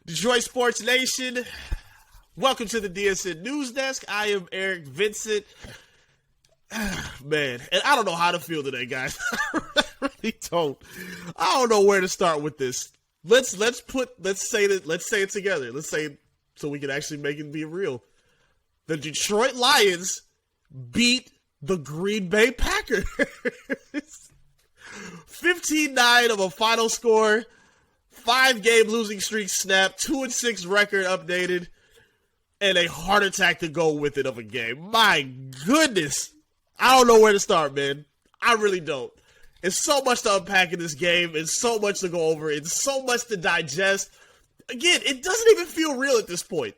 Detroit Sports Nation, welcome to the DSN News Desk. I am Eric Vincent. Man, and I don't know how to feel today, guys. I really don't. I don't know where to start with this. Let's say it together. Let's say it so we can actually make it be real. The Detroit Lions beat the Green Bay Packers. 15-9 of a final score. 5-game losing streak snapped, 2-6 record updated, and a heart attack to go with it of a game. My goodness. I don't know where to start, man. I really don't. It's so much to unpack in this game. It's so much to go over. It's so much to digest. Again, it doesn't even feel real at this point.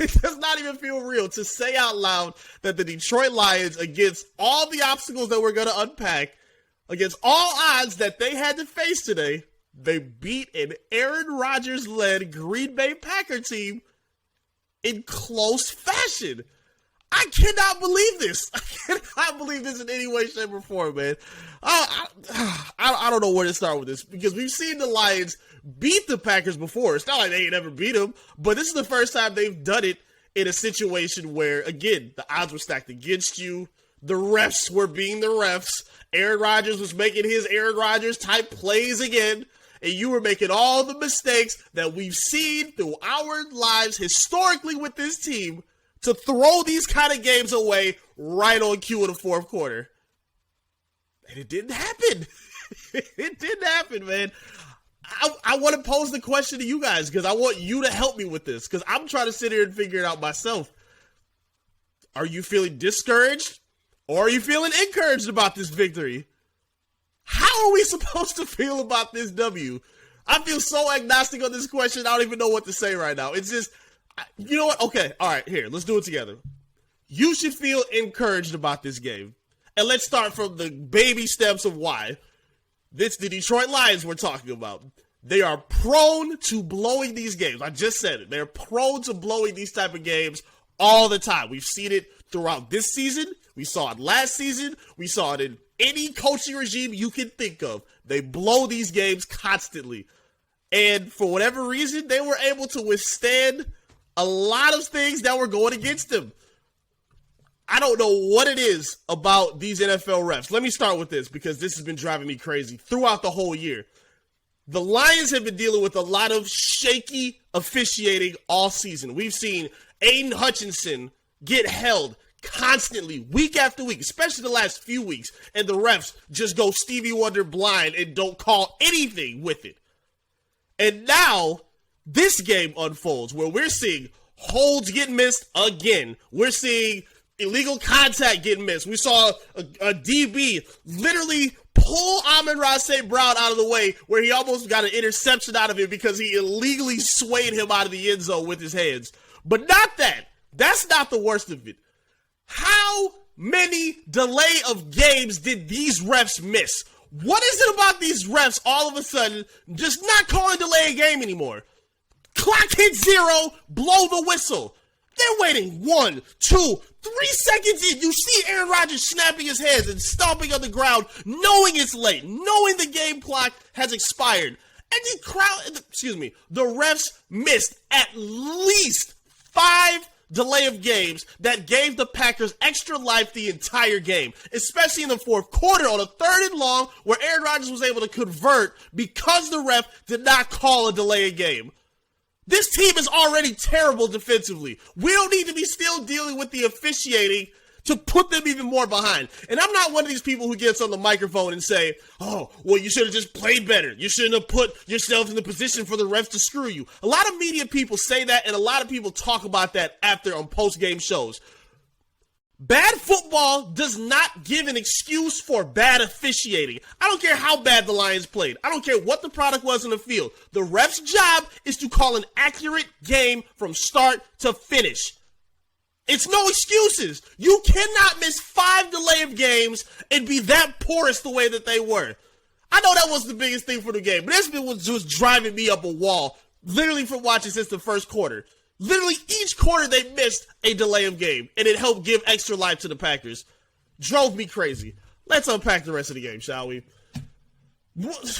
It does not even feel real to say out loud that the Detroit Lions, against all the obstacles that we're going to unpack, against all odds that they had to face today, they beat an Aaron Rodgers-led Green Bay Packer team in close fashion. I cannot believe this. I cannot believe this in any way, shape, or form, man. I don't know where to start with this, because we've seen the Lions beat the Packers before. It's not like they ain't ever beat them, but this is the first time they've done it in a situation where, again, the odds were stacked against you. The refs were being the refs. Aaron Rodgers was making his Aaron Rodgers type plays again. And you were making all the mistakes that we've seen through our lives historically with this team to throw these kind of games away right on cue in the fourth quarter. And it didn't happen. It didn't happen, man. I want to pose the question to you guys, because I want you to help me with this, because I'm trying to sit here and figure it out myself. Are you feeling discouraged, or are you feeling encouraged about this victory? How are we supposed to feel about this W? I feel so agnostic on this question, I don't even know what to say right now. It's just, you know what? Okay, all right, here, let's do it together. You should feel encouraged about this game. And let's start from the baby steps of why. It's the Detroit Lions we're talking about. They are prone to blowing these games. I just said it. They're prone to blowing these type of games all the time. We've seen it throughout this season. We saw it last season. We saw it in any coaching regime you can think of. They blow these games constantly. And for whatever reason, they were able to withstand a lot of things that were going against them. I don't know what it is about these NFL refs. Let me start with this, because this has been driving me crazy throughout the whole year. The Lions have been dealing with a lot of shaky officiating all season. We've seen Aiden Hutchinson get held constantly, week after week, especially the last few weeks, and the refs just go Stevie Wonder blind and don't call anything with it. And now, this game unfolds where we're seeing holds get missed again. We're seeing illegal contact getting missed. We saw a DB literally pull Amon-Ra St. Brown out of the way, where he almost got an interception out of it because he illegally swayed him out of the end zone with his hands. But not that. That's not the worst of it. How many delay of games did these refs miss? What is it about these refs all of a sudden just not calling delay a game anymore? Clock hits 0, blow the whistle. They're waiting 1, 2, 3 seconds in. You see Aaron Rodgers snapping his hands and stomping on the ground, knowing it's late, knowing the game clock has expired. And the refs missed at least 5 delay of games that gave the Packers extra life the entire game, especially in the fourth quarter on a 3rd and long, where Aaron Rodgers was able to convert because the ref did not call a delay of game. This team is already terrible defensively. We don't need to be still dealing with the officiating to put them even more behind. And I'm not one of these people who gets on the microphone and say, oh, well, you should have just played better. You shouldn't have put yourself in the position for the refs to screw you. A lot of media people say that, and a lot of people talk about that after on post-game shows. Bad football does not give an excuse for bad officiating. I don't care how bad the Lions played. I don't care what the product was in the field. The ref's job is to call an accurate game from start to finish. It's no excuses. You cannot miss 5 delay of games and be that porous the way that they were. I know that was the biggest thing for the game, but this was just driving me up a wall, literally from watching since the first quarter. Literally each quarter they missed a delay of game, and it helped give extra life to the Packers. Drove me crazy. Let's unpack the rest of the game, shall we?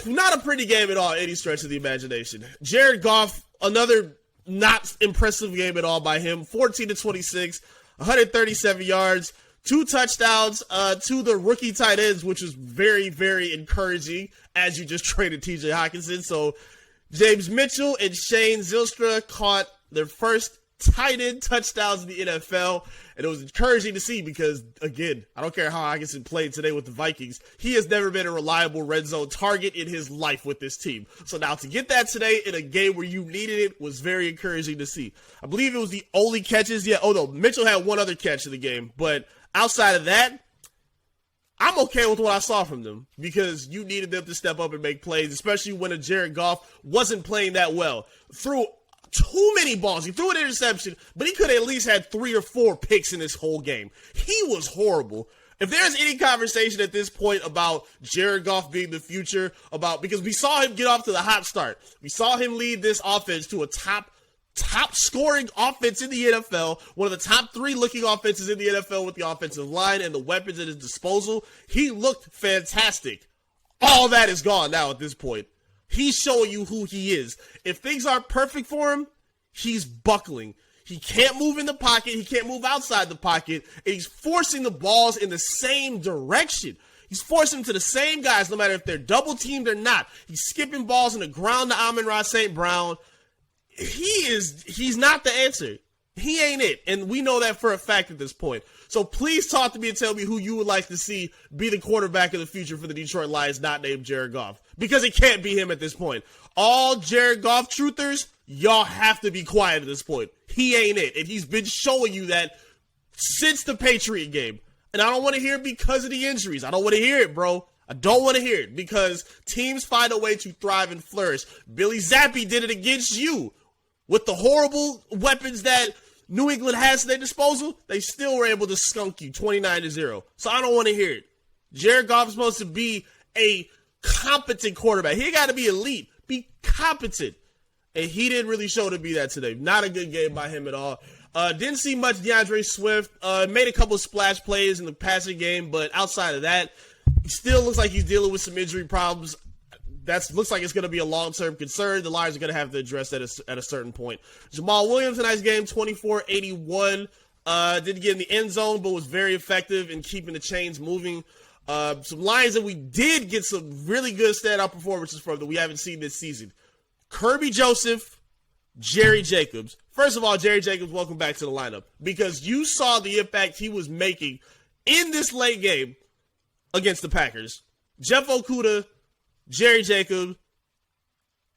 Not a pretty game at all, any stretch of the imagination. Jared Goff Another not impressive game at all by him. 14-26, 137 yards, 2 touchdowns to the rookie tight ends, which was very, very encouraging as you just traded TJ Hawkinson. So James Mitchell and Shane Zylstra caught their first tight end touchdowns in the NFL, and it was encouraging to see because, again, I don't care how Hawkinson played today with the Vikings, he has never been a reliable red zone target in his life with this team. So now to get that today in a game where you needed it was very encouraging to see. I believe it was the only catches. Yeah, oh no, Mitchell had one other catch in the game, but outside of that, I'm okay with what I saw from them because you needed them to step up and make plays, especially when a Jared Goff wasn't playing that well. Threw too many balls. He threw an interception, but he could have at least had 3 or 4 picks in this whole game. He was horrible. If there's any conversation at this point about Jared Goff being the future, because we saw him get off to the hot start. We saw him lead this offense to a top scoring offense in the NFL, one of the top 3 looking offenses in the NFL with the offensive line and the weapons at his disposal. He looked fantastic. All that is gone now at this point. He's showing you who he is. If things aren't perfect for him, he's buckling. He can't move in the pocket. He can't move outside the pocket. And he's forcing the balls in the same direction. He's forcing them to the same guys, no matter if they're double teamed or not. He's skipping balls in the ground to Amon-Ra St. Brown. He's not the answer. He ain't it. And we know that for a fact at this point. So please talk to me and tell me who you would like to see be the quarterback of the future for the Detroit Lions, not named Jared Goff. Because it can't be him at this point. All Jared Goff truthers, y'all have to be quiet at this point. He ain't it. And he's been showing you that since the Patriot game. And I don't want to hear it because of the injuries. I don't want to hear it, bro. I don't want to hear it because teams find a way to thrive and flourish. Billy Zappi did it against you. With the horrible weapons that New England has at their disposal, they still were able to skunk you 29-0. So I don't want to hear it. Jared Goff is supposed to be a competent quarterback. He got to be elite. Be competent. And he didn't really show to be that today. Not a good game by him at all. Didn't see much DeAndre Swift. Made a couple of splash plays in the passing game, but outside of that, he still looks like he's dealing with some injury problems. That looks like it's going to be a long-term concern. The Lions are going to have to address that at a certain point. Jamal Williams, tonight's game, 24-81. Didn't get in the end zone, but was very effective in keeping the chains moving. Some Lions that we did get some really good standout performances from that we haven't seen this season. Kirby Joseph, Jerry Jacobs. First of all, Jerry Jacobs, welcome back to the lineup because you saw the impact he was making in this late game against the Packers. Jeff Okudah, Jerry Jacobs,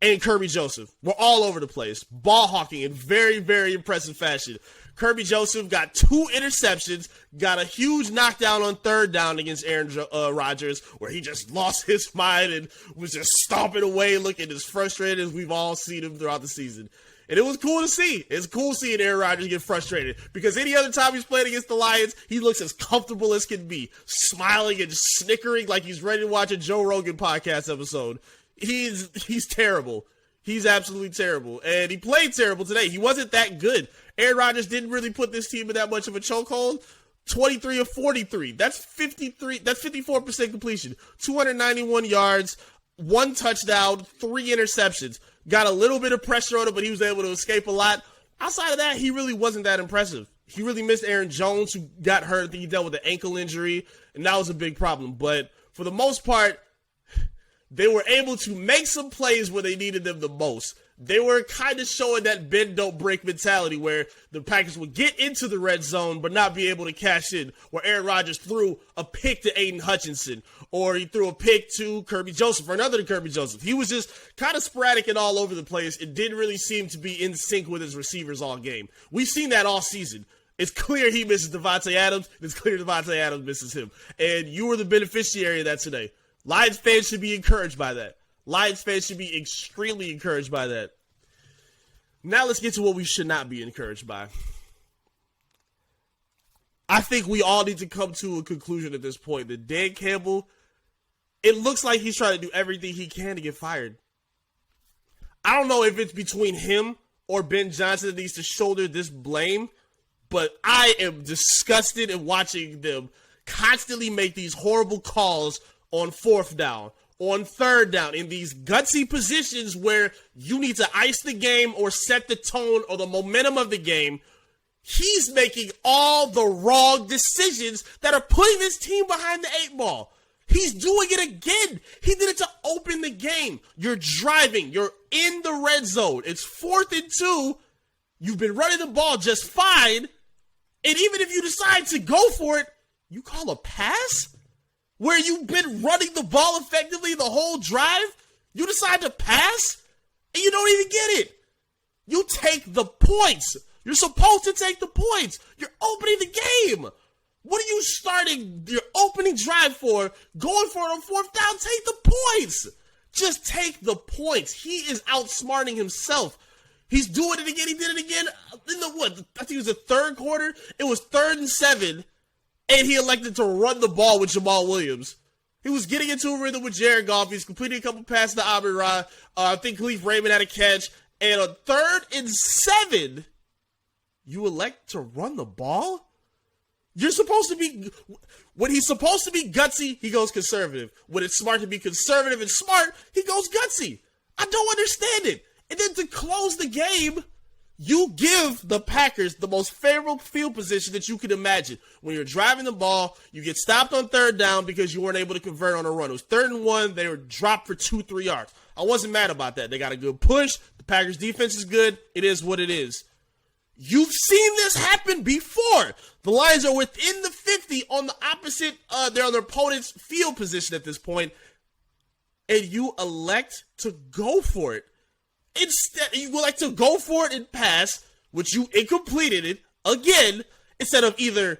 and Kirby Joseph were all over the place, ball hawking in very, very impressive fashion. Kirby Joseph got 2 interceptions, got a huge knockdown on 3rd down against Aaron Rodgers, where he just lost his mind and was just stomping away, looking as frustrated as we've all seen him throughout the season. And it was cool to see. It's cool seeing Aaron Rodgers get frustrated because any other time he's played against the Lions, he looks as comfortable as can be, smiling and snickering like he's ready to watch a Joe Rogan podcast episode. He's terrible. He's absolutely terrible. And he played terrible today. He wasn't that good. Aaron Rodgers didn't really put this team in that much of a chokehold. 23 of 43. That's 54% completion. 291 yards, 1 touchdown, 3 interceptions. Got a little bit of pressure on him, but he was able to escape a lot. Outside of that, he really wasn't that impressive. He really missed Aaron Jones, who got hurt. I think he dealt with an ankle injury, and that was a big problem. But for the most part, they were able to make some plays where they needed them the most. They were kind of showing that bend, don't break mentality where the Packers would get into the red zone but not be able to cash in, where Aaron Rodgers threw a pick to Aiden Hutchinson, or he threw a pick to Kirby Joseph, or another to Kirby Joseph. He was just kind of sporadic and all over the place. It didn't really seem to be in sync with his receivers all game. We've seen that all season. It's clear he misses Devontae Adams. It's clear Devontae Adams misses him. And you were the beneficiary of that today. Lions fans should be encouraged by that. Lions fans should be extremely encouraged by that. Now let's get to what we should not be encouraged by. I think we all need to come to a conclusion at this point that Dan Campbell, it looks like he's trying to do everything he can to get fired. I don't know if it's between him or Ben Johnson that needs to shoulder this blame, but I am disgusted at watching them constantly make these horrible calls on 4th down, on third down in these gutsy positions where you need to ice the game or set the tone or the momentum of the game, he's making all the wrong decisions that are putting this team behind the 8 ball. He's doing it again. He did it to open the game. You're driving. You're in the red zone. It's 4th and 2. You've been running the ball just fine. And even if you decide to go for it, you call a pass? Where you've been running the ball effectively the whole drive? You decide to pass? And you don't even get it. You take the points. You're supposed to take the points. You're opening the game. What are you starting your opening drive for? Going for it on 4th down? Take the points. Just take the points. He is outsmarting himself. He's doing it again. He did it again in the I think it was the 3rd quarter. It was 3rd and 7, and he elected to run the ball with Jamal Williams. He was getting into a rhythm with Jared Goff. He's completing a couple passes to Amon-Ra. I think Khalif Raymond had a catch. And on 3rd and 7, you elect to run the ball? You're supposed to be, when he's supposed to be gutsy, he goes conservative. When it's smart to be conservative and smart, he goes gutsy. I don't understand it. And then to close the game, you give the Packers the most favorable field position that you can imagine. When you're driving the ball, you get stopped on 3rd down because you weren't able to convert on a run. It was 3rd and 1. They were dropped for 2-3 yards. I wasn't mad about that. They got a good push. The Packers defense is good. It is what it is. You've seen this happen before. The Lions are within the 50 on the opposite, they're on their opponent's field position at this point, and you elect to go for it. Instead, you elect to go for it and pass, which you incompleted it again, instead of either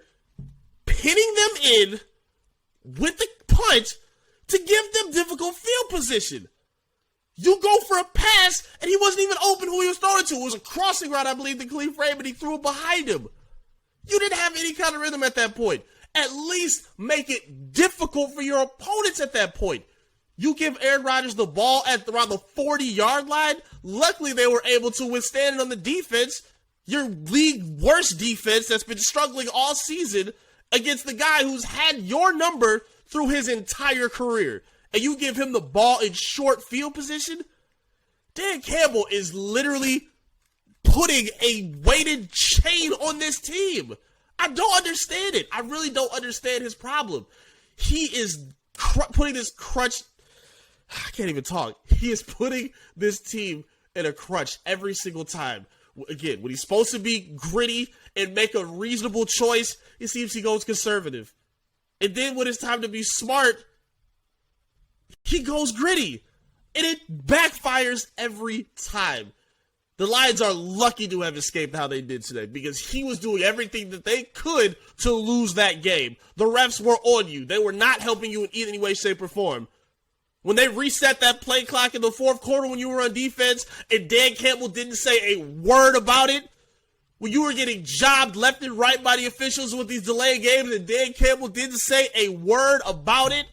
pinning them in with the punt to give them difficult field position. You go for a pass, and he wasn't even open who he was throwing to. It was a crossing route, I believe, to Khalif Raymond. He threw it behind him. You didn't have any kind of rhythm at that point. At least make it difficult for your opponents at that point. You give Aaron Rodgers the ball at around the 40-yard line. Luckily, they were able to withstand it on the defense. Your league worst defense that's been struggling all season against the guy who's had your number through his entire career. And you give him the ball in short field position? Dan Campbell is literally putting a weighted chain on this team. I don't understand it. I really don't understand his problem. He is putting this crutch. I can't even talk. He is putting this team in a crutch every single time. Again, when he's supposed to be gritty and make a reasonable choice, it seems he goes conservative. And then when it's time to be smart, he goes gritty, and it backfires every time. The Lions are lucky to have escaped how they did today because he was doing everything that they could to lose that game. The refs were on you. They were not helping you in any way, shape, or form. When they reset that play clock in the 4th quarter when you were on defense and Dan Campbell didn't say a word about it, when you were getting jobbed left and right by the officials with these delayed games and Dan Campbell didn't say a word about it,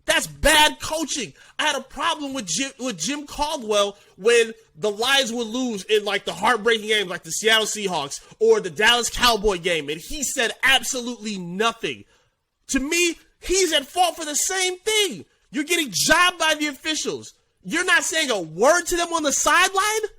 that's bad coaching. I had a problem with Jim Caldwell when the Lions would lose in like the heartbreaking games like the Seattle Seahawks or the Dallas Cowboy game, and he said absolutely nothing. To me, he's at fault for the same thing. You're getting jobbed by the officials. You're not saying a word to them on the sideline?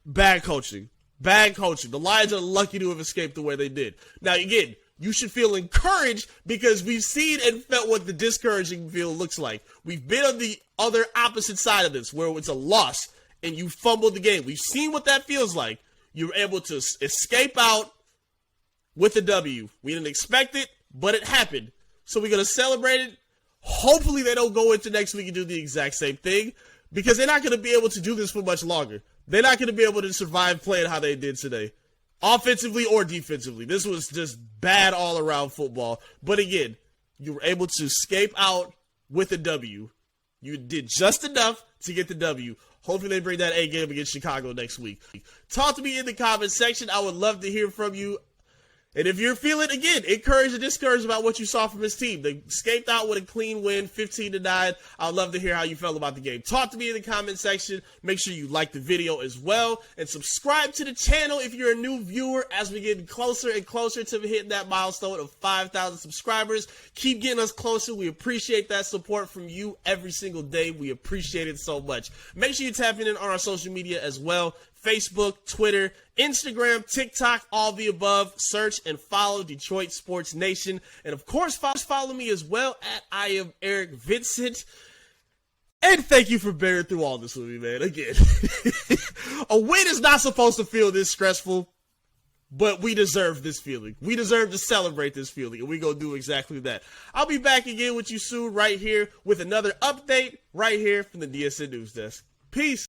Bad coaching. Bad coaching. The Lions are lucky to have escaped the way they did. Now, again, you should feel encouraged because we've seen and felt what the discouraging feel looks like. We've been on the other opposite side of this where it's a loss and you fumbled the game. We've seen what that feels like. You were able to escape out with a W. We didn't expect it, but it happened. So we're going to celebrate it. Hopefully they don't go into next week and do the exact same thing because they're not going to be able to do this for much longer. They're not going to be able to survive playing how they did today. Offensively or defensively. This was just bad all-around football. But again, you were able to escape out with a W. You did just enough to get the W. Hopefully they bring that A game against Chicago next week. Talk to me in the comments section. I would love to hear from you. And if you're feeling, again, encouraged or discouraged about what you saw from his team, they escaped out with a clean win, 15-9. I'd love to hear how you felt about the game. Talk to me in the comment section. Make sure you like the video as well. And subscribe to the channel if you're a new viewer as we get closer and closer to hitting that milestone of 5,000 subscribers. Keep getting us closer. We appreciate that support from you every single day. We appreciate it so much. Make sure you tap in on our social media as well. Facebook, Twitter, Instagram, TikTok, all the above. Search and follow Detroit Sports Nation. And of course, follow me as well at I am Eric Vincent. And thank you for bearing through all this with me, man. Again, a win is not supposed to feel this stressful, but we deserve this feeling. We deserve to celebrate this feeling, and we're going to do exactly that. I'll be back again with you soon right here with another update right here from the DSN News Desk. Peace.